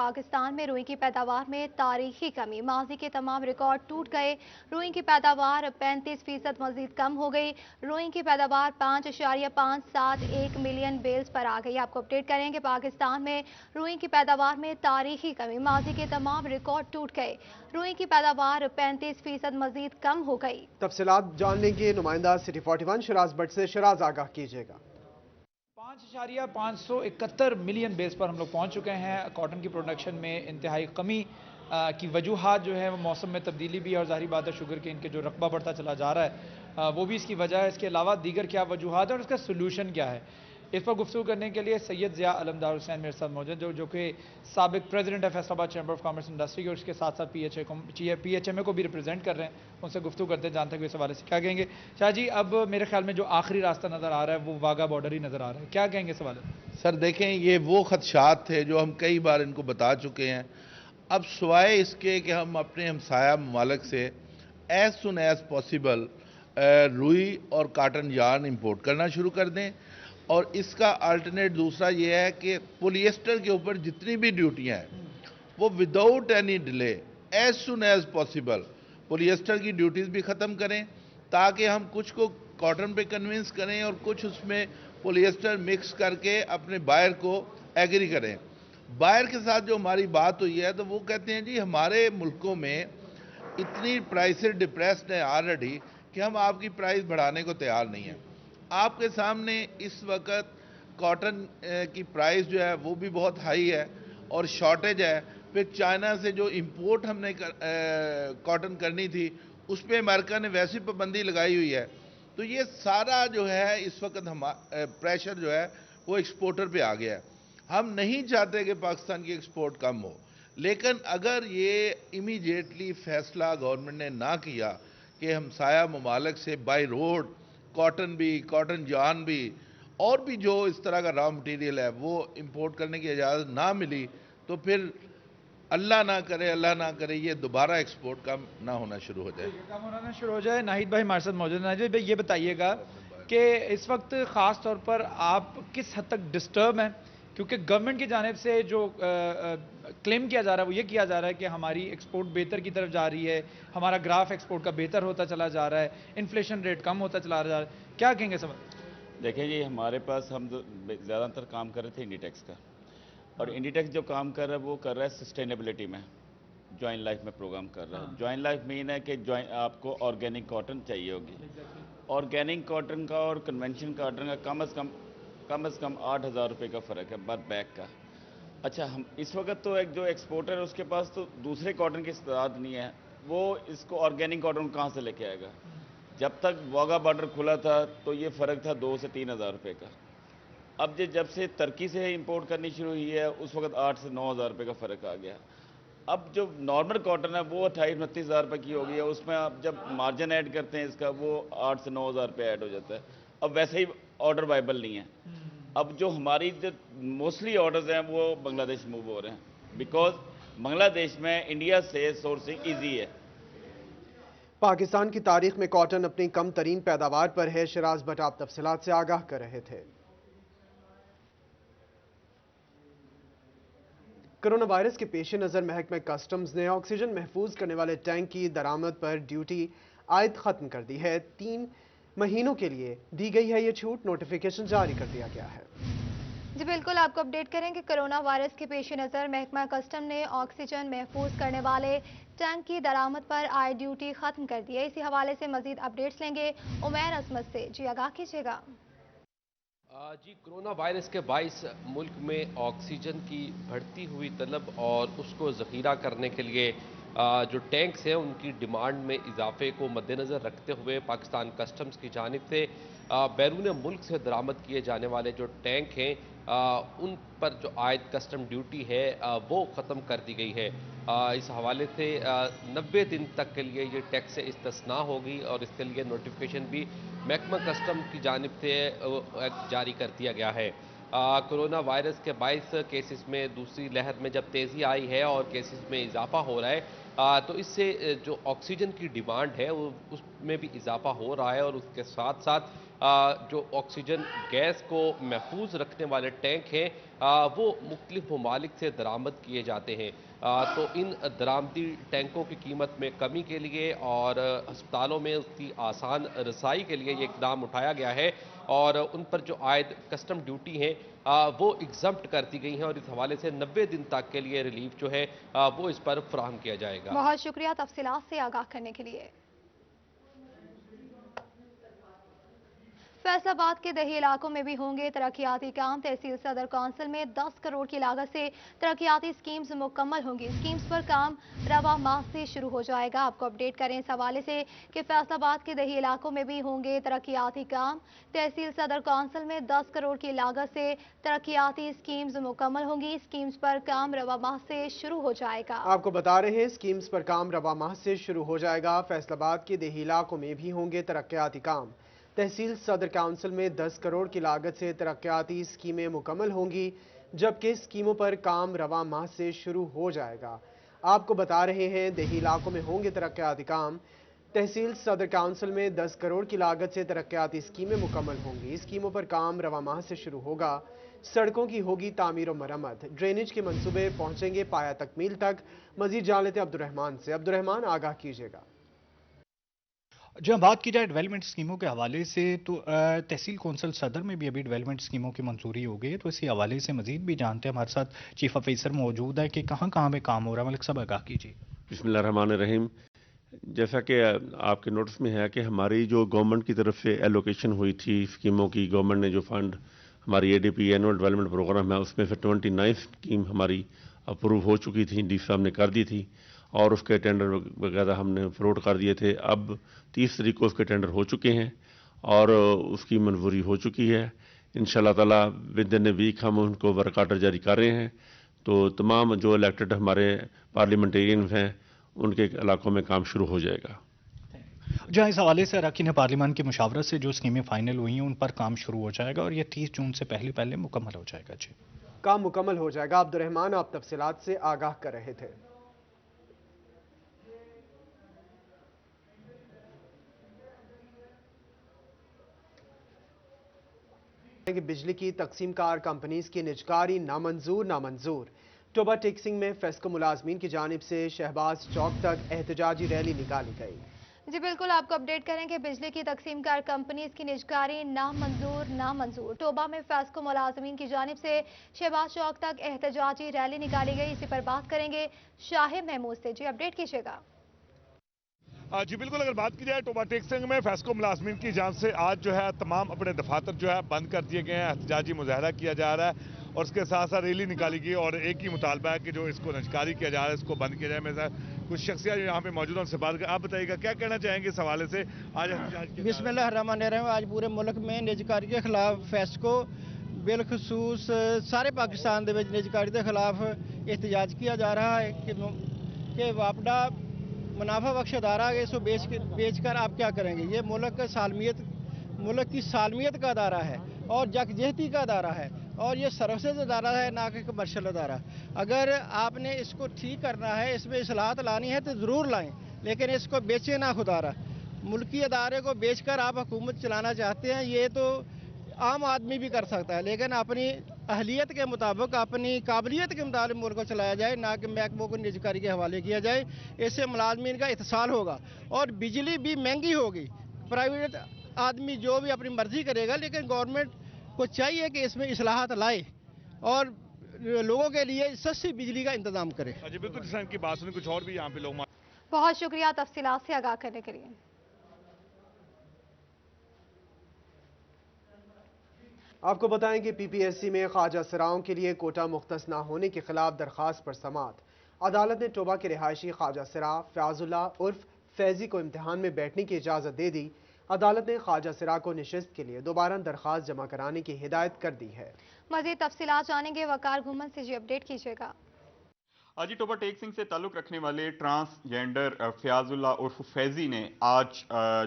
पाकिस्तान में रुई की पैदावार में तारीखी कमी, माजी के तमाम रिकॉर्ड टूट गए। रुई की पैदावार 35% मजीद कम हो गई। रुई की पैदावार 5.571 मिलियन बेल्स पर आ गई। आपको अपडेट करेंगे, पाकिस्तान में रुई की पैदावार में तारीखी कमी, माजी के तमाम रिकॉर्ड टूट गए। रुई की पैदावार 35% मजीद कम हो गई। तफसीलात जान लेंगे नुमाइंदा सिटी 41 शराज भट्ट से। शराज, आगाह कीजिएगा। 5.571 मिलियन बेस पर हम लोग पहुंच चुके हैं। कॉटन की प्रोडक्शन में इंतहाई कमी की वजूहात जो है वो मौसम में तब्दीली भी है, और ज़ाहिर बात है शुगर के इनके जो रकबा बढ़ता चला जा रहा है वो भी इसकी वजह है। इसके अलावा दीगर क्या वजूहात है और इसका सोल्यूशन क्या है, इस पर गुफ्तगू करने के लिए सैयद ज़िया अलमदार हुसैन मेरे साथ मौजूद जो कि साबिक प्रेसिडेंट है Faisalabad chamber of commerce industry के, और उसके साथ साथ PHMA को भी रिप्रेजेंट कर रहे हैं। उनसे गुफ्तगू करते हैं, जानते हैं कि इस हवाले से क्या कहेंगे। शाह जी, अब मेरे ख्याल में जो आखिरी रास्ता नज़र आ रहा है वो वाघा बॉर्डर ही नज़र आ रहा है, क्या कहेंगे इस हवाले से? सर देखें, ये वो खदशात थे जो हम कई बार इनको बता चुके हैं। अब सिवाय इसके कि हम अपने हमसाया ममालिक से एज सुन एज पॉसिबल रुई और काटन यार्न इंपोर्ट करना शुरू कर दें, और इसका अल्टरनेट दूसरा ये है कि पॉलिएस्टर के ऊपर जितनी भी ड्यूटियां हैं वो without any delay as soon as possible polyester की ड्यूटीज़ भी ख़त्म करें, ताकि हम कुछ को कॉटन पे कन्विंस करें और कुछ उसमें पॉलिएस्टर मिक्स करके अपने बायर को एग्री करें। बायर के साथ जो हमारी बात हुई है तो वो कहते हैं जी हमारे मुल्कों में इतनी प्राइसेस डिप्रेस्ड है ऑलरेडी कि हम आपकी प्राइस बढ़ाने को तैयार नहीं हैं। आपके सामने इस वक्त कॉटन की प्राइस जो है वो भी बहुत हाई है और शॉर्टेज है। फिर चाइना से जो इंपोर्ट हमने कॉटन करनी थी उस पर अमेरिका ने वैसी पाबंदी लगाई हुई है। तो ये सारा जो है इस वक्त हम प्रेशर जो है वो एक्सपोर्टर पे आ गया है। हम नहीं चाहते कि पाकिस्तान की एक्सपोर्ट कम हो, लेकिन अगर ये इमीडिएटली फैसला गवर्नमेंट ने ना किया कि हमसाया ममालिक से बाई रोड कॉटन भी, कॉटन जान भी और भी जो इस तरह का रॉ मटेरियल है वो इंपोर्ट करने की इजाज़त ना मिली, तो फिर अल्लाह ना करे ये दोबारा एक्सपोर्ट कम ना होना शुरू हो जाए, नाहिद भाई हमारे साथ मौजूद है। नाहिद भाई, ये बताइएगा कि इस वक्त ख़ास तौर पर आप किस हद तक डिस्टर्ब हैं, क्योंकि गवर्नमेंट की जानिब से जो क्लेम किया जा रहा है वो ये किया जा रहा है कि हमारी एक्सपोर्ट बेहतर की तरफ जा रही है, हमारा ग्राफ एक्सपोर्ट का बेहतर होता चला जा रहा है, इन्फ्लेशन रेट कम होता चला जा रहा है, क्या कहेंगे समझ? देखिए जी, हमारे पास हम ज़्यादातर काम कर रहे थे इंडीटेक्स का, और इंडीटेक्स जो काम कर रहा है वो कर रहा है सस्टेनेबिलिटी में, जॉइंट लाइफ में प्रोग्राम कर रहा है। जॉइंट लाइफ मीन है कि आपको ऑर्गेनिक कॉटन चाहिए होगी। ऑर्गेनिक कॉटन का और कन्वेंशन कॉटन का कम से कम 8,000 रुपये का फ़र्क है पर बैग का। अच्छा, हम इस वक्त तो एक जो एक्सपोर्टर है उसके पास तो दूसरे कॉटन की इस्तेदाद नहीं है, वो इसको ऑर्गेनिक कॉटन कहाँ से लेके आएगा? जब तक वाघा बॉर्डर खुला था तो ये फ़र्क था 2 से 3,000 रुपये का। अब जब से तुर्की से इंपोर्ट करनी शुरू हुई है उस वक्त 8 से 9,000 रुपये का फ़र्क आ गया। अब जो नॉर्मल कॉटन है वो 28-29,000 रुपये की हो गई है, उसमें आप जब मार्जिन ऐड करते हैं इसका वो 8 से 9,000 रुपये ऐड हो जाता है। अब वैसे ही ऑर्डर वाइबल नहीं है। अब जो हमारी जो मोस्टली ऑर्डर्स हैं वो बांग्लादेश मूव हो रहे हैं, बिकॉज बांग्लादेश में इंडिया से सोर्सिंग ईजी है। पाकिस्तान की तारीख में कॉटन अपनी कम तरीन पैदावार पर है। शराज भट्ट आप तफसीलात से आगाह कर रहे थे। कोरोना वायरस के पेश नज़र महकमा कस्टम्स ने ऑक्सीजन महफूज करने वाले टैंक की दरामद पर ड्यूटी आयद खत्म कर दी है। 3 महीनों के लिए दी गई है ये छूट। नोटिफिकेशन जारी कर दिया गया है। जी बिल्कुल, आपको अपडेट करें कि कोरोना वायरस के पेश नज़र महकमा कस्टम ने ऑक्सीजन महफूज करने वाले टैंक की दरामद पर आयद ड्यूटी खत्म कर दी है। इसी हवाले से मजीद अपडेट्स लेंगे उमैर असमत से। जी आगाह कीजिएगा। जी, कोरोना वायरस के बाइस मुल्क में ऑक्सीजन की बढ़ती हुई तलब और उसको ज़ख़ीरा करने के लिए जो टैंक्स हैं उनकी डिमांड में इजाफे को मद्देनज़र रखते हुए पाकिस्तान कस्टम्स की जानिब से बैरून मुल्क से दरामद किए जाने वाले जो टैंक हैं उन पर जो आयद कस्टम ड्यूटी है वो ख़त्म कर दी गई है। इस हवाले से 90 दिन तक के लिए ये टैक्स से इस्तिस्ना होगी और इसके लिए नोटिफिकेशन भी महकमा कस्टम की जानिब से जारी कर दिया गया है। कोरोना वायरस के 22 केसेस में दूसरी लहर में जब तेज़ी आई है और केसेस में इजाफा हो रहा है तो इससे जो ऑक्सीजन की डिमांड है वो उसमें भी इजाफा हो रहा है और उसके साथ साथ जो ऑक्सीजन गैस को महफूज रखने वाले टैंक हैं वो मुख्तलिफ ममालिक से दरामद किए जाते हैं। तो इन दरामदी टैंकों की कीमत में कमी के लिए और अस्पतालों में उसकी आसान रसाई के लिए ये इक़दाम उठाया गया है और उन पर जो आयद कस्टम ड्यूटी हैं वो एग्जम्प्ट कर दी गई हैं और इस हवाले से 90 दिन तक के लिए रिलीफ जो है वो इस पर फराहम किया जाएगा। बहुत शुक्रिया तफसीलात से आगाह करने के लिए। फैसलाबाद के दही इलाकों में भी होंगे तरक्याती काम। तहसील सदर कौंसिल में 10 करोड़ की लागत से तरक्याती स्कीम्स मुकम्मल होंगी। स्कीम्स पर काम रवा माह से शुरू हो जाएगा। आपको अपडेट करें इस हवाले से कि फैसलाबाद के दही इलाकों में भी होंगे तरक्याती काम। तहसील सदर कौंसिल में 10 करोड़ की लागत से तरक्याती स्कीम्स मुकम्मल होंगी। स्कीम्स पर काम रवा माह से शुरू हो जाएगा। आपको बता रहे हैं स्कीम्स पर काम रवा माह से शुरू हो जाएगा। फैसलाबाद के दही इलाकों में भी होंगे तरक्याती काम। तहसील सदर काउंसिल में 10 करोड़ की लागत से तरक्याती स्कीमें मुकम्मल होंगी, जबकि स्कीमों पर काम रवा माह से शुरू हो जाएगा। आपको बता रहे हैं दही इलाकों में होंगे तरक्याती काम। तहसील सदर काउंसिल में 10 करोड़ की लागत से तरक्याती स्कीमें मुकम्मल होंगी। स्कीमों पर काम रवा माह से शुरू होगा। सड़कों की होगी तामीर और मरम्मत। ड्रेनेज के मंसूबे पहुंचेंगे पाया तकमील तक। मजीद जान लेते अब्दुर्रहमान से। अब्दुर्रहमान, आगाह कीजिएगा। जब बात की जाए डेवलपमेंट स्कीमों के हवाले से तो तहसील कौंसिल सदर में भी अभी डेवलपमेंट स्कीमों की मंजूरी हो गई है, तो इसी हवाले से मजीद भी जानते हैं। हमारे साथ चीफ ऑफिसर मौजूद है कि कहाँ कहाँ पे काम हो रहा है। मलिक साहब, आगाह कीजिए। बिस्मिल्लाहिर्रहमानिर्रहीम। जैसा कि आपके नोटिस में है कि हमारी जो गवर्नमेंट की तरफ से एलोकेशन हुई थी स्कीमों की, गवर्नमेंट ने जो फंड हमारी ADP एनुअल डेवलपमेंट प्रोग्राम है उसमें से 29 स्कीम हमारी अप्रूव हो चुकी थी, डी साहब ने कर दी थी और उसके टेंडर वगैरह हमने फॉरवर्ड कर दिए थे। अब 30 तारीख को उसके टेंडर हो चुके हैं और उसकी मंजूरी हो चुकी है। इंशाल्लाह ताला विद इन ए वीक हम उनको वर्क आर्डर जारी कर रहे हैं। तो तमाम जो इलेक्टेड हमारे पार्लियामेंटेरियन हैं उनके इलाकों में काम शुरू हो जाएगा। जहाँ इस हवाले से अरकान पार्लियामान की मुशावरत से जो स्कीमें फाइनल हुई हैं उन पर काम शुरू हो जाएगा और ये 30 जून से पहले मुकम्मल हो जाएगा। जी, काम मुकम्मल हो जाएगा। अब्दुर्रहमान, आप तफसीलात से आगाह कर रहे थे। कि बिजली की तकसीमकार कंपनीज की निजकारी नामंजूर। टोबा टेक्सिंग में फेस्को मुलाजमीन की जानिब से शहबाज चौक तक एहतजाजी रैली निकाली गई। जी बिल्कुल, आपको अपडेट करें कि बिजली की तकसीमकार कंपनीज की निजकारी नामंजूर। टोबा में फेस्को मुलाजमीन की जानिब से शहबाज चौक तक एहतजाजी रैली निकाली गई। इसी पर बात करेंगे शाहिब महमूद से। जी, अपडेट कीजिएगा। जी बिल्कुल, अगर बात की जाए टोबा टेक्सिंग में फेस्को मुलाजमीन की जान से आज जो है तमाम अपने दफातर जो है बंद कर दिए गए हैं। एहतजाजी मुजाहरा किया जा रहा है और उसके साथ साथ रैली निकाली गई और एक ही मुतालबा है कि जो इसको निजकारी किया जा रहा है इसको बंद किया जाए। मेरे साथ कुछ शख्सियत यहाँ पे मौजूद हैं, उनसे बात कर। आप बताइएगा क्या कहना चाहेंगे इस हवाले से आज एहतजाज? बिस्मिल्लाहिर्रहमानिर्रहीम। आज पूरे मुल्क में निजकारी के खिलाफ फेस्को बिलखसूस सारे पाकिस्तान के निजकारी के खिलाफ एहतजाज किया जा रहा है कि वापडा मुनाफा बख्श अदारा है, इसको बेच कर आप क्या करेंगे। ये मुल्क की सालमियत का अदारा है और यकजहती का अदारा है और ये सर्विसेज अदारा है, ना कि कमर्शियल अदारा। अगर आपने इसको ठीक करना है, इसमें इस्लाहत लानी है तो ज़रूर लाएं, लेकिन इसको बेचे ना खुदारा। मुल्की अदारे को बेचकर आप हुकूमत चलाना चाहते हैं, ये तो आम आदमी भी कर सकता है, लेकिन अपनी अहलियत के मुताबिक, अपनी काबिलियत के मुताबिक मुल्क को चलाया जाए, ना कि महकमों को निजकारी के हवाले किया जाए। इससे मुलाजमीन का इत्साल होगा और बिजली भी महंगी होगी। प्राइवेट आदमी जो भी अपनी मर्जी करेगा, लेकिन गवर्नमेंट को चाहिए कि इसमें इस्लाहत लाए और लोगों के लिए सस्ती बिजली का इंतजाम करे। जी बिल्कुल, की बात सुनी। कुछ और भी यहाँ पे लोग। बहुत शुक्रिया तफसीलात से आगाह करने के लिए। आपको बताएं कि PPSC में ख्वाजा सराओं के लिए कोटा मुख्तस न होने के खिलाफ दरखास्त पर समाअत। अदालत ने टोबा के रिहायशी ख्वाजा सरा फयाजुल्ला उर्फ फैजी को इम्तिहान में बैठने की इजाज़त दे दी। अदालत ने ख्वाजा सरा को निशिस्त के लिए दोबारा दरखास्त जमा कराने की हिदायत कर दी है। मज़ीद तफसीलात जानेंगे वकार घुमन से। जी, अपडेट कीजिएगा। आज टोबा टेक्सिंग से ताल्लुक़ रखने वाले ट्रांसजेंडर फयाजुल्ला उर्फ फैज़ी ने आज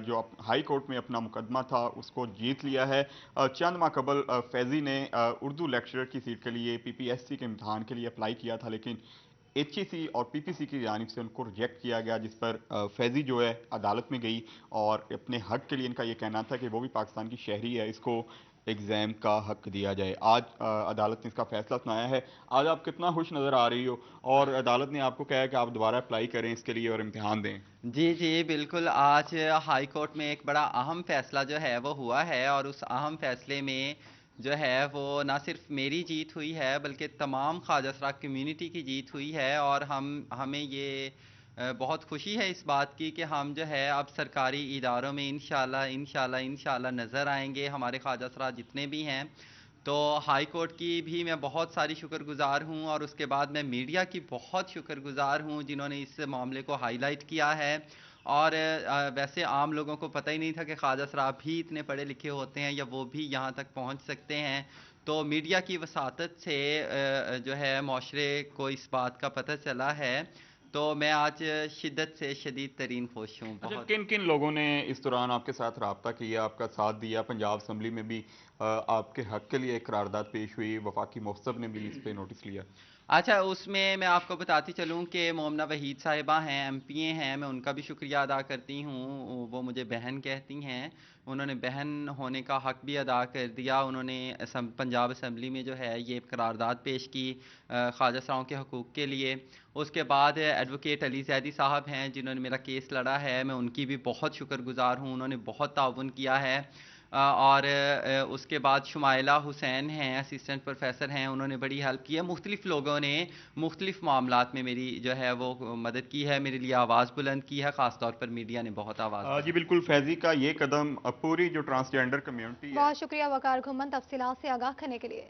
जो हाई कोर्ट में अपना मुकदमा था उसको जीत लिया है। चंद माह कबल फैज़ी ने उर्दू लेक्चरर की सीट के लिए PPSC के इम्तहान के लिए अप्लाई किया था, लेकिन HEC اور PPC کی جانب سے ان کو ریجیکٹ کیا گیا، جس پر فیضی جو ہے عدالت میں گئی اور اپنے حق کے لیے ان کا یہ کہنا تھا کہ وہ بھی پاکستان کی شہری ہے، اس کو ایگزام کا حق دیا جائے۔ آج عدالت نے اس کا فیصلہ سنایا ہے۔ آج آپ کتنا خوش نظر آ رہی ہو، اور عدالت نے آپ کو کہا ہے کہ آپ دوبارہ اپلائی کریں اس کے لیے اور امتحان دیں؟ جی بالکل، آج ہائی کورٹ میں ایک بڑا اہم فیصلہ جو ہے وہ ہوا ہے، اور اس اہم فیصلے میں جو ہے وہ نہ صرف میری جیت ہوئی ہے بلکہ تمام خواجہ سرا کمیونٹی کی جیت ہوئی ہے، اور ہمیں یہ بہت خوشی ہے اس بات کی کہ ہم جو ہے اب سرکاری اداروں میں انشاءاللہ نظر آئیں گے، ہمارے خواجہ سرا جتنے بھی ہیں۔ تو ہائی کورٹ کی بھی میں بہت ساری شکر گزار ہوں، اور اس کے بعد میں میڈیا کی بہت شکر گزار ہوں جنہوں نے اس معاملے کو ہائی لائٹ کیا ہے۔ اور ویسے عام لوگوں کو پتہ ہی نہیں تھا کہ خواجہ سرا بھی اتنے پڑھے لکھے ہوتے ہیں یا وہ بھی یہاں تک پہنچ سکتے ہیں، تو میڈیا کی وساطت سے جو ہے معاشرے کو اس بات کا پتہ چلا ہے، تو میں آج شدت سے شدید ترین خوش ہوں۔ بہت کن لوگوں نے اس دوران آپ کے ساتھ رابطہ کیا، آپ کا ساتھ دیا؟ پنجاب اسمبلی میں بھی آپ کے حق کے لیے ایک قرارداد پیش ہوئی، وفاقی محتسب نے بھی اس پہ نوٹس لیا۔ اچھا، اس میں آپ کو بتاتی چلوں کہ مومنہ وحید صاحبہ ہیں، MP ہیں، میں ان کا بھی شکریہ ادا کرتی ہوں، وہ مجھے بہن کہتی ہیں، انہوں نے بہن ہونے کا حق بھی ادا کر دیا۔ انہوں نے پنجاب اسمبلی میں جو ہے یہ قرارداد پیش کی خواجہ سراؤں کے حقوق کے لیے۔ اس کے بعد ایڈوکیٹ علی زیدی صاحب ہیں جنہوں نے میرا کیس لڑا ہے، میں ان کی بھی بہت شکر گزار ہوں، انہوں نے بہت تعاون کیا ہے۔ اور اس کے بعد شمائلہ حسین ہیں، اسسٹنٹ پروفیسر ہیں، انہوں نے بڑی ہیلپ کی ہے۔ مختلف لوگوں نے مختلف معاملات میں میری جو ہے وہ مدد کی ہے، میرے لیے آواز بلند کی ہے، خاص طور پر میڈیا نے بہت آواز جی بالکل، فیضی کا یہ قدم پوری جو ٹرانسجینڈر کمیونٹی ہے۔ بہت شکریہ وقار گھمن تفصیلات سے آگاہ کرنے کے لیے۔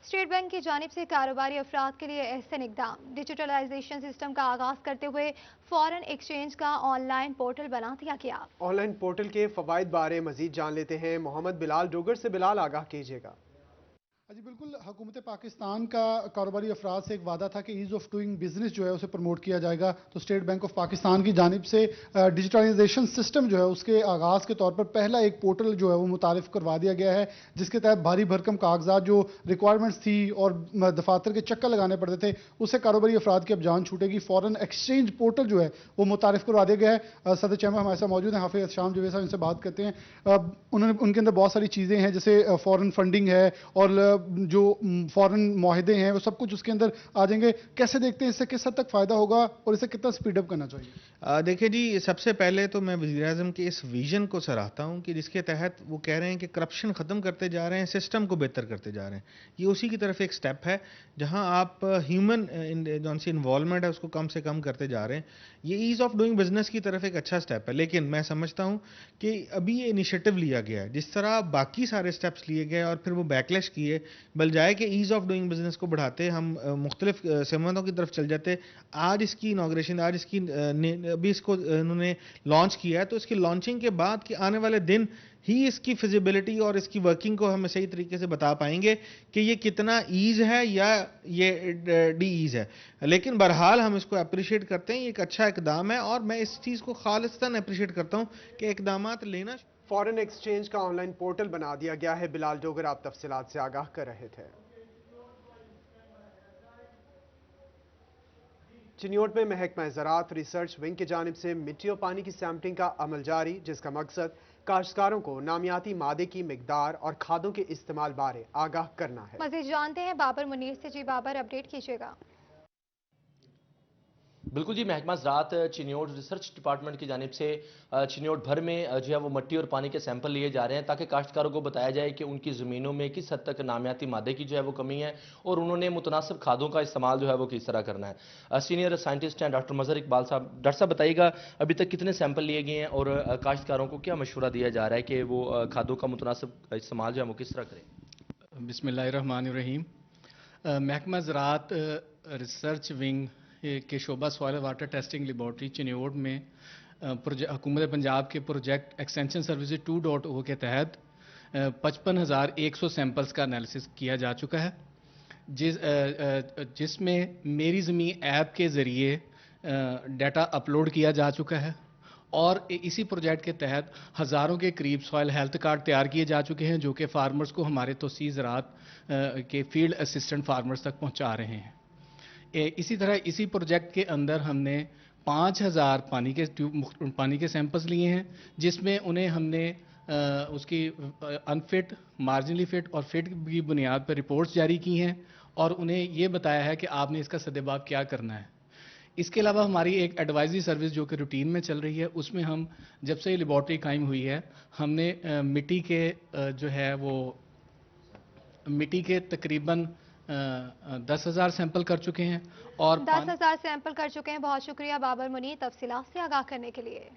اسٹیٹ بینک کی جانب سے کاروباری افراد کے لیے احسن اقدام، ڈیجیٹلائزیشن سسٹم کا آغاز کرتے ہوئے فارن ایکسچینج کا آن لائن پورٹل بنا دیا گیا۔ آن لائن پورٹل کے فوائد بارے مزید جان لیتے ہیں محمد بلال ڈوگر سے۔ بلال، آگاہ کیجیے گا۔ جی بالکل، حکومت پاکستان کا کاروباری افراد سے ایک وعدہ تھا کہ ایز آف ڈوئنگ بزنس جو ہے اسے پروموٹ کیا جائے گا، تو اسٹیٹ بینک آف پاکستان کی جانب سے ڈیجیٹلائزیشن سسٹم جو ہے اس کے آغاز کے طور پر پہلا ایک پورٹل جو ہے وہ متعارف کروا دیا گیا ہے، جس کے تحت بھاری بھرکم کاغذات جو ریکوائرمنٹس تھی اور دفاتر کے چکر لگانے پڑتے تھے، اسے کاروباری افراد کی اب جان چھوٹے گی۔ فارن ایکسچینج پورٹل جو ہے وہ متعارف کروا دیا گیا ہے۔ صدر چیمبر ہمارے ساتھ موجود ہیں، حافظ شام جوید صاحب، ان سے بات کرتے ہیں۔ ان کے اندر بہت ساری چیزیں ہیں، جیسے فارن فنڈنگ ہے اور جو فورن معاہدے ہیں، وہ سب کچھ اس کے اندر آ جائیں گے۔ کیسے دیکھتے ہیں اس سے کس حد تک فائدہ ہوگا اور اسے کتنا سپیڈ اپ کرنا چاہیے؟ دیکھیں جی، سب سے پہلے تو میں وزیر اعظم کے اس ویژن کو سراہتا ہوں کہ جس کے تحت وہ کہہ رہے ہیں کہ کرپشن ختم کرتے جا رہے ہیں، سسٹم کو بہتر کرتے جا رہے ہیں۔ یہ اسی کی طرف ایک سٹیپ ہے جہاں آپ ہیومن جو سی انوالومنٹ ہے اس کو کم سے کم کرتے جا رہے ہیں۔ یہ ایز آف ڈوئنگ بزنس کی طرف ایک اچھا سٹیپ ہے، لیکن میں سمجھتا ہوں کہ ابھی یہ انیشیٹو لیا گیا ہے، جس طرح باقی سارے سٹیپس لیے گئے اور پھر وہ بیکلیش کیے، بلجائے کہ ایز آف ڈوئنگ بزنس کو بڑھاتے ہم مختلف سمتوں کی طرف چل جاتے۔ آج اس کی انوگریشن، آج اس کی ابھی اس کو انہوں نے لانچ کیا ہے، تو اس کی لانچنگ کے بعد کہ آنے والے دن ہی اس کی فیزیبلٹی اور اس کی ورکنگ کو ہم صحیح طریقے سے بتا پائیں گے کہ یہ کتنا ایز ہے یا یہ ڈی ایز ہے۔ لیکن بہرحال ہم اس کو اپریشیٹ کرتے ہیں، یہ ایک اچھا اقدام ہے، اور میں اس چیز کو خالصتاً اپریشیٹ کرتا ہوں کہ اقدامات لینا۔ فارن ایکسچینج کا آن لائن پورٹل بنا دیا گیا ہے۔ بلال ڈوگر آپ تفصیلات سے آگاہ کر رہے تھے۔ چنیوٹ میں محکمہ زراعت ریسرچ ونگ کی جانب سے مٹی اور پانی کی سیمپلنگ کا عمل جاری، جس کا مقصد کاشتکاروں کو نامیاتی مادے کی مقدار اور کھادوں کے استعمال بارے آگاہ کرنا ہے۔ مزید جانتے ہیں بابر منیر سے۔ جی بابر، اپڈیٹ کیجیے گا۔ بالکل جی، محکمہ زراعت چنیوٹ ریسرچ ڈپارٹمنٹ کی جانب سے چنیوٹ بھر میں جو ہے وہ مٹی اور پانی کے سیمپل لیے جا رہے ہیں تاکہ کاشتکاروں کو بتایا جائے کہ ان کی زمینوں میں کس حد تک نامیاتی مادے کی جو ہے وہ کمی ہے اور انہوں نے متناسب کھادوں کا استعمال جو ہے وہ کس طرح کرنا ہے۔ سینئر سائنٹسٹ ہیں ڈاکٹر مظہر اقبال صاحب۔ ڈاکٹر صاحب بتائیے گا ابھی تک کتنے سیمپل لیے گئے ہیں اور کاشتکاروں کو کیا مشورہ دیا جا رہا ہے کہ وہ کھادوں کا متناسب استعمال جو ہے وہ کس طرح کریں؟ بسم اللہ الرحمن الرحیم۔ محکمہ زراعت ریسرچ ونگ کے شعبہ soil water testing laboratory Chiniot میں حکومت پنجاب کے پروجیکٹ ایکسٹینشن سروسز 2.0 کے تحت 55,100 سیمپلز کا انالیسس کیا جا چکا ہے، جس میں میری زمین ایپ کے ذریعے ڈیٹا اپلوڈ کیا جا چکا ہے اور اسی پروجیکٹ کے تحت ہزاروں کے قریب سوائل ہیلتھ کارڈ تیار کیے جا چکے ہیں جو کہ فارمرز کو ہمارے توسیع زراعت کے فیلڈ اسسٹنٹ فارمرز تک پہنچا رہے ہیں۔ اسی طرح اسی پروجیکٹ کے اندر ہم نے 5000 پانی کے سیمپلز لیے ہیں، جس میں انہیں ہم نے اس کی انفٹ، مارجنلی فٹ اور فٹ کی بنیاد پر رپورٹس جاری کی ہیں اور انہیں یہ بتایا ہے کہ آپ نے اس کا سدباب کیا کرنا ہے۔ اس کے علاوہ ہماری ایک ایڈوائزری سروس جو کہ روٹین میں چل رہی ہے، اس میں ہم جب سے یہ لیبارٹری قائم ہوئی ہے ہم نے مٹی کے جو ہے وہ مٹی کے تقریباً 10,000 سیمپل کر چکے ہیں اور 10,000 سیمپل کر چکے ہیں۔ بہت شکریہ بابر منیر تفصیلات سے آگاہ کرنے کے لیے۔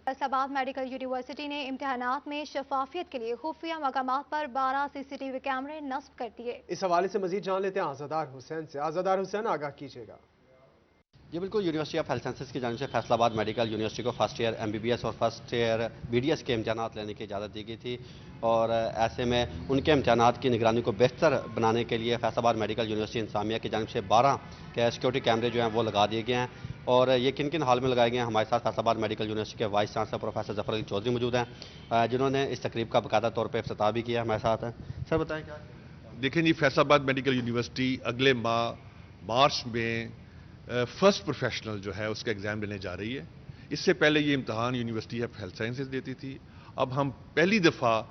فیصل آباد میڈیکل یونیورسٹی نے امتحانات میں شفافیت کے لیے خفیہ مقامات پر 12 CCTV کیمرے نصب کر دیے۔ اس حوالے سے مزید جان لیتے ہیں آزادار حسین سے۔ آزادار حسین، آگاہ کیجیے گا۔ جی بالکل، یونیورسٹی آف ہیلتھ سائنسز کی جانب سے فیصل آباد میڈیکل یونیورسٹی کو فرسٹ ایئر MBBS اور فرسٹ ایئر BDS کے امتحانات لینے کی اجازت دی گئی تھی، اور ایسے میں ان کے امتحانات کی نگرانی کو بہتر بنانے کے لیے فیصل آباد میڈیکل یونیورسٹی انتظامیہ کی جانب سے 12 سیکورٹی کیمرے جو ہیں وہ لگا دیے گئے ہیں۔ اور یہ کن کن حال میں لگائے گئے ہیں، ہمارے ساتھ فیصل آباد میڈیکل یونیورسٹی کے وائس چانسلر پروفیسر ظفر علی چودھری موجود ہیں، جنہوں نے اس تقریب کا باقاعدہ طور پہ افتتاح بھی کیا ہمارے ساتھ ہیں۔ سر بتائیں کیا؟ دیکھیں جی، فیصل آباد میڈیکل یونیورسٹی اگلے ماہ مارچ میں فرسٹ پروفیشنل جو ہے اس کا ایگزام لینے جا رہی ہے۔ اس سے پہلے یہ امتحان یونیورسٹی آف ہیلتھ سائنسز دیتی تھی، اب ہم پہلی دفعہ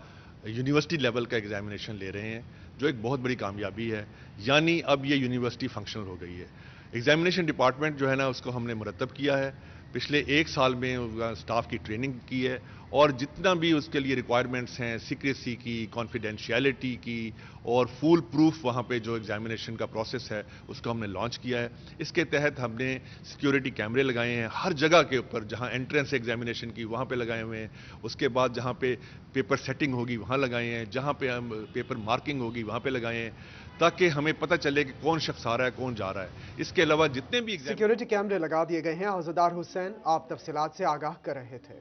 یونیورسٹی لیول کا ایگزامینیشن لے رہے ہیں، جو ایک بہت بڑی کامیابی ہے، یعنی اب یہ یونیورسٹی فنکشنل ہو گئی ہے۔ ایگزامینیشن ڈپارٹمنٹ جو ہے نا اس کو ہم نے مرتب کیا ہے، پچھلے 1 سال میں سٹاف کی ٹریننگ کی ہے، اور جتنا بھی اس کے لیے ریکوائرمنٹس ہیں سیکریسی کی، کانفیڈینشیلٹی کی اور فول پروف وہاں پہ جو ایگزامینیشن کا پروسیس ہے اس کو ہم نے لانچ کیا ہے۔ اس کے تحت ہم نے سیکیورٹی کیمرے لگائے ہیں ہر جگہ کے اوپر، جہاں انٹرنس ایگزامینیشن کی وہاں پہ لگائے ہوئے ہیں، اس کے بعد جہاں پہ پیپر سیٹنگ ہوگی وہاں لگائے ہیں، جہاں پہ ہم پیپر مارکنگ ہوگی وہاں پہ لگائے ہیں، تاکہ ہمیں پتہ چلے کہ کون شخص آ رہا ہے کون جا رہا ہے۔ اس کے علاوہ جتنے بھی سیکیورٹی کیمرے لگا دیے گئے ہیں۔ آزادار حسین، آپ تفصیلات سے آگاہ کر رہے تھے۔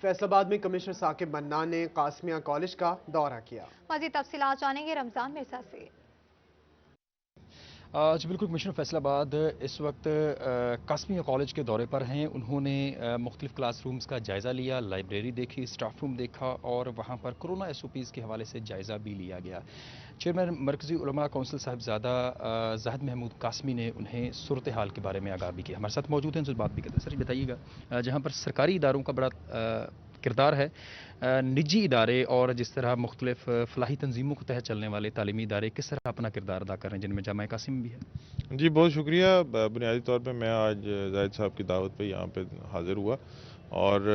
فیصل آباد میں کمشنر ثاقب منان نے قاسمیہ کالج کا دورہ کیا۔ مزید تفصیلات جانیں گے رمضان مرزا سے۔ جی بالکل، کمشنر فیصل آباد اس وقت قاسمیہ کالج کے دورے پر ہیں۔ انہوں نے مختلف کلاس رومز کا جائزہ لیا، لائبریری دیکھی، اسٹاف روم دیکھا اور وہاں پر کورونا SOPs کے حوالے سے جائزہ بھی لیا گیا۔ چیئرمین مرکزی علماء کونسل صاحبزادہ زاہد محمود قاسمی نے انہیں صورتحال کے بارے میں آگاہ بھی کیا۔ ہمارے ساتھ موجود ہیں، ان سے بات بھی کرتے ہیں۔ سر بتائیے گا، جہاں پر سرکاری اداروں کا بڑا کردار ہے، نجی ادارے اور جس طرح مختلف فلاحی تنظیموں کے تحت چلنے والے تعلیمی ادارے کس طرح اپنا کردار ادا کر رہے ہیں، جن میں جامعہ قاسم بھی ہے؟ جی بہت شکریہ۔ بنیادی طور پہ میں آج زاہد صاحب کی دعوت پہ یہاں پہ حاضر ہوا، اور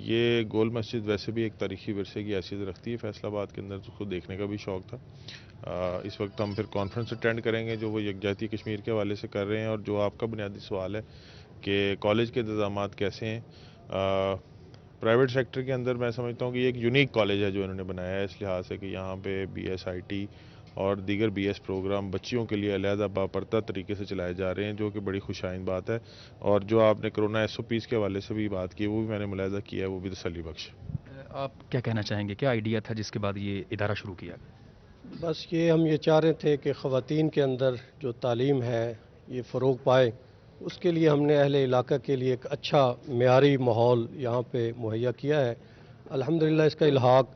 یہ گول مسجد ویسے بھی ایک تاریخی ورثے کی حیثیت رکھتی ہے فیصل آباد کے اندر، اس کو دیکھنے کا بھی شوق تھا۔ اس وقت ہم پھر کانفرنس اٹینڈ کریں گے جو وہ یکجہتی کشمیر کے حوالے سے کر رہے ہیں، اور جو آپ کا بنیادی سوال ہے کہ کالج کے انتظامات کیسے ہیں، پرائیویٹ سیکٹر کے اندر میں سمجھتا ہوں کہ یہ ایک یونیک کالج ہے جو انہوں نے بنایا ہے، اس لحاظ سے کہ یہاں پہ BS IT اور دیگر BS پروگرام بچیوں کے لیے علیحدہ باپردہ طریقے سے چلائے جا رہے ہیں، جو کہ بڑی خوشائند بات ہے۔ اور جو آپ نے کرونا SOPs کے حوالے سے بھی بات کی، وہ بھی میں نے ملاحظہ کیا ہے، وہ بھی تسلی بخش ہے۔ آپ کیا کہنا چاہیں گے، کیا آئیڈیا تھا جس کے بعد یہ ادارہ شروع کیا؟ بس ہم یہ چاہ رہے تھے کہ خواتین کے اندر جو تعلیم ہے یہ فروغ پائے، اس کے لیے ہم نے اہل علاقہ کے لیے ایک اچھا معیاری ماحول یہاں پہ مہیا کیا ہے۔ الحمدللہ اس کا الحاق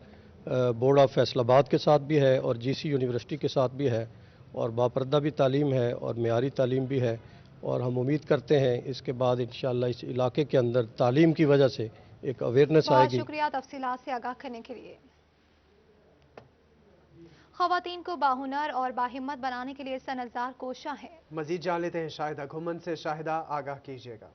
بورڈ آف فیصل آباد کے ساتھ بھی ہے اور GC یونیورسٹی کے ساتھ بھی ہے، اور باپردہ بھی تعلیم ہے اور معیاری تعلیم بھی ہے، اور ہم امید کرتے ہیں اس کے بعد انشاءاللہ اس علاقے کے اندر تعلیم کی وجہ سے ایک اویئرنیس آئے گی۔ بہت شکریہ تفصیلات سے آگاہ کرنے کے لیے۔ خواتین کو باہنر اور باہمت بنانے کے لیے سنظار کوشاں ہے۔ مزید جان لیتے ہیں شاہدہ گھمن سے۔ شاہدہ، آگاہ کیجیے گا۔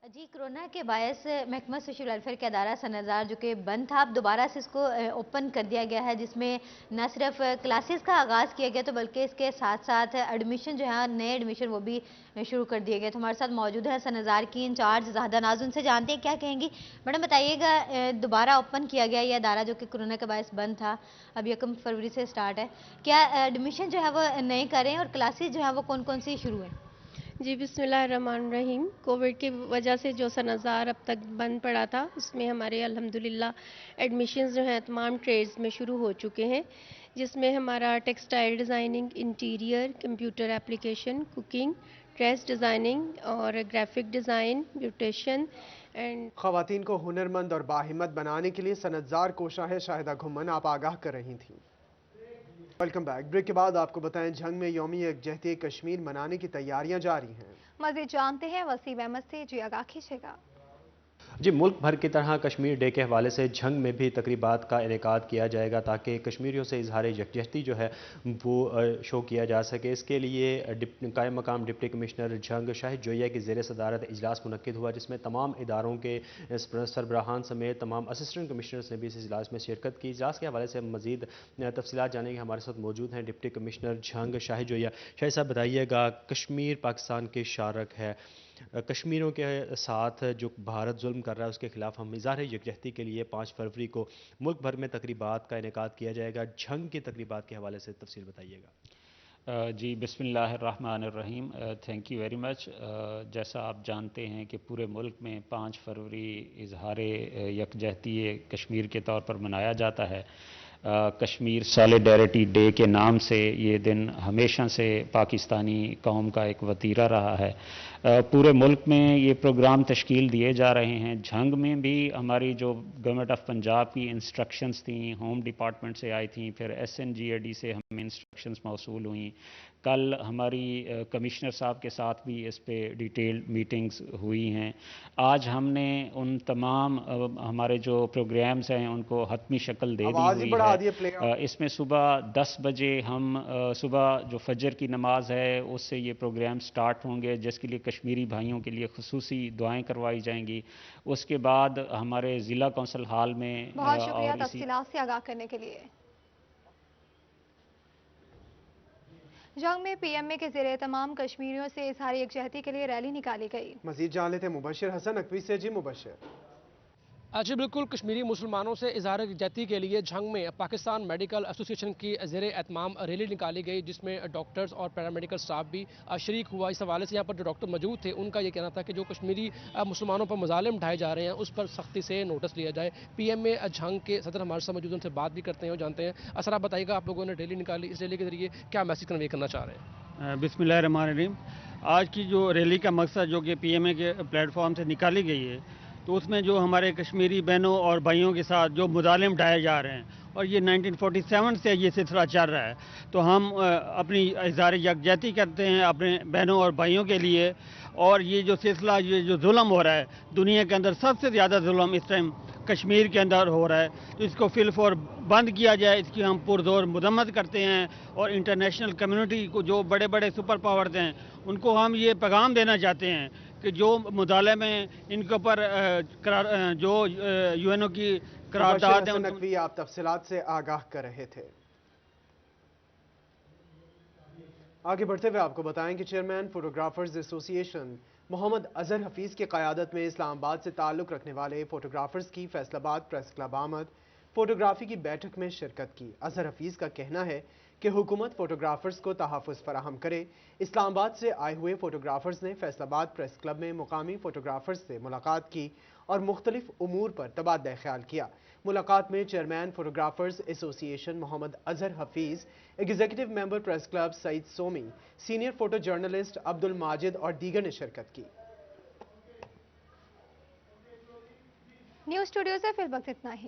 جی، کورونا کے باعث محکمہ سوشل ویلفیئر کا ادارہ سنظار جو کہ بند تھا، اب دوبارہ سے اس کو اوپن کر دیا گیا ہے، جس میں نہ صرف کلاسز کا آغاز کیا گیا تو بلکہ اس کے ساتھ ساتھ ایڈمیشن جو ہے، نئے ایڈمیشن وہ بھی شروع کر دیے گئے۔ تو ہمارے ساتھ موجود ہے سنظار کی انچارج زاہدہ ناز، ان سے جانتے ہیں کیا کہیں گی۔ میڈم بتائیے گا، دوبارہ اوپن کیا گیا یہ ادارہ جو کہ کورونا کے باعث بند تھا، اب 1 فروری سے سٹارٹ ہے، کیا ایڈمیشن جو ہے وہ نئے کریں اور کلاسز جو ہیں وہ کون کون سی شروع ہیں؟ جی بسم اللہ الرحمن الرحیم۔ کووڈ کی وجہ سے جو سنظار اب تک بند پڑا تھا، اس میں ہمارے الحمدللہ ایڈمیشنز جو ہیں تمام ٹریڈز میں شروع ہو چکے ہیں۔ जिसमें हमारा textile designing, interior, computer application, cooking, dress designing और ग्राफिक डिज़ाइन, ब्यूटिशियन एंड खवातीन को हुनरमंद और बाहिम्मत बनाने के लिए सनतजार कोशा है शाहिदा घुम्मन, आप आगाह कर रही थी। Welcome back. ब्रेक के बाद आपको बताएं झंग में यौमी यकजहती कश्मीर मनाने की तैयारियां जारी हैं। मज़ीद जानते हैं वसीम अहमद से, जी आगाह कीजिएगा। जी, मुल्क भर की तरह कश्मीर डे के हवाले से झंग में भी तकरीबात का इनेकाद किया जाएगा ताकि कश्मीरियों से इजहार यकजहती जो है वो शो किया जा सके। इसके लिए कायम मकाम डिप्टी कमिश्नर झंग शाहिद जोया की ज़ेर सदारत इजलास मुनक्किद हुआ, जिसमें तमाम इदारों के सरबराहान समेत तमाम असिस्टेंट कमिश्नर्स ने भी इस इजलास में शिरकत की। इजलास के हवाले से मज़ीद तफसीलात जानने के हमारे साथ मौजूद हैं डिप्टी कमिश्नर झंग शाहिद जोया। शाहिद साहब बताइएगा, कश्मीर पाकिस्तान के शारक है, कश्मीरों के साथ जो भारत जुल्म कर रहा है उसके खिलाफ हम इज़हार यकजहती के लिए 5 फरवरी को मुल्क भर में तकरीबात का इनेकाद किया जाएगा। झंग की तकरीबात के हवाले से तफसील बताइएगा। जी, बिस्मिल्लाहिर्रहमानिर्रहीम। Thank you very much. जैसा आप जानते हैं कि पूरे मुल्क में 5 फरवरी इज़हार यकजहती कश्मीर के तौर पर मनाया जाता है। कश्मीर सॉलिडेरिटी डे के नाम से ये दिन हमेशा से पाकिस्तानी कौम का एक वतीरा रहा है। पूरे मुल्क में ये प्रोग्राम तश्कील दिए जा रहे हैं। झंग में भी हमारी जो गवर्नमेंट ऑफ पंजाब की इंस्ट्रक्शंस थी, होम डिपार्टमेंट से आई थी, फिर SNGAD से हमें इंस्ट्रक्शंस मौसूल हुई। कल हमारी कमिश्नर साहब के साथ भी इस पे डिटेल्ड मीटिंग्स हुई हैं। आज हमने उन तमाम हमारे जो प्रोग्राम्स हैं उनको हतमी शक्ल दे दी हुई है। इसमें सुबह 10 बजे हम सुबह जो फजर की नमाज है उससे ये प्रोग्राम स्टार्ट होंगे, जिसके लिए कश्मीरी भाइयों के लिए खुसूसी दुआएं करवाई जाएंगी। उसके बाद हमारे ज़िला कौंसिल हॉल में बहुत शुक्रिया तफसीलात से आगाह करने के लिए। जंग में PMA के ज़रिए तमाम कश्मीरियों से इज़हार यकजहती के लिए रैली निकाली गई। मजीद जान लेते हैं मुबशिर हसन नकवी से। जी मुबशिर। जी बिल्कुल, कश्मीरी मुसलमानों से इज़हार यकजहती के लिए झंग में पाकिस्तान मेडिकल एसोसिएशन की ज़ेर एहतमाम रैली निकाली गई, जिसमें डॉक्टर्स और पैरामेडिकल स्टाफ भी शरीक हुआ। इस हवाले से यहाँ पर जो डॉक्टर मौजूद थे उनका ये कहना था कि जो कश्मीरी मुसलमानों पर मजालिम ढाए जा रहे हैं उस पर सख्ती से नोटिस लिया जाए। PMA झंग के सदर हमारे साथ मौजूद, उनसे बात भी करते हैं और जानते हैं। असर आप बताइएगा, आप लोगों ने रैली निकाली, इस रैली के जरिए क्या मैसेज कन्वे करना चाह रहे हैं? बिस्मिल्लाहिर्रहमानिर्रहीम। आज की जो रैली का मकसद जो कि PMA के प्लेटफॉर्म से निकाली गई है, तो उसमें जो हमारे कश्मीरी बहनों और भाइयों के साथ जो मुजालिम ढाए जा रहे हैं और ये 1947 से ये सिलसिला चल रहा है, तो हम अपनी इज़हार यकजहती करते हैं अपने बहनों और भाइयों के लिए। और ये जो सिलसिला, ये जो जुल्म हो रहा है, दुनिया के अंदर सबसे ज़्यादा जुल्म इस टाइम कश्मीर के अंदर हो रहा है, तो इसको फिलफौर बंद किया जाए, इसकी हम पुरजोर मदम्मत करते हैं। और इंटरनेशनल कम्युनिटी को, जो बड़े बड़े सुपर पावर्स हैं, उनको हम ये पैगाम देना चाहते हैं कि जो मुदाले में इनके ऊपर जो UNO की करारदाद है। नकवी, आप तफसीलात से आगाह कर रहे थे। आगे बढ़ते हुए आपको बताएं कि chairman photographers association Mohammad Azhar Hafeez की क़यादत में इस्लामाबाद से ताल्लुक़ रखने वाले फोटोग्राफर्स की फैसलाबाद प्रेस क्लब आमद फोटोग्राफी की बैठक में शिरकत की। अजहर हफीज़ का कहना है कि हुकूमत फोटोग्राफर्स को तहफ़्फ़ुज़ फराहम करे। इस्लामाबाद से आए हुए फोटोग्राफर्स ने फैसलाबाद प्रेस क्लब में मुकामी फोटोग्राफर्स से मुलाकात की और मुख्तलिफ उमूर पर तबादला ख्याल किया। मुलाकात में chairman photographers association Mohammad Azhar Hafeez, executive member press club Saeed Somi, senior photo journalist Abdul Majid और दीगर ने शिरकत की। न्यूज़ स्टूडियो से फिल वक्त इतना ही।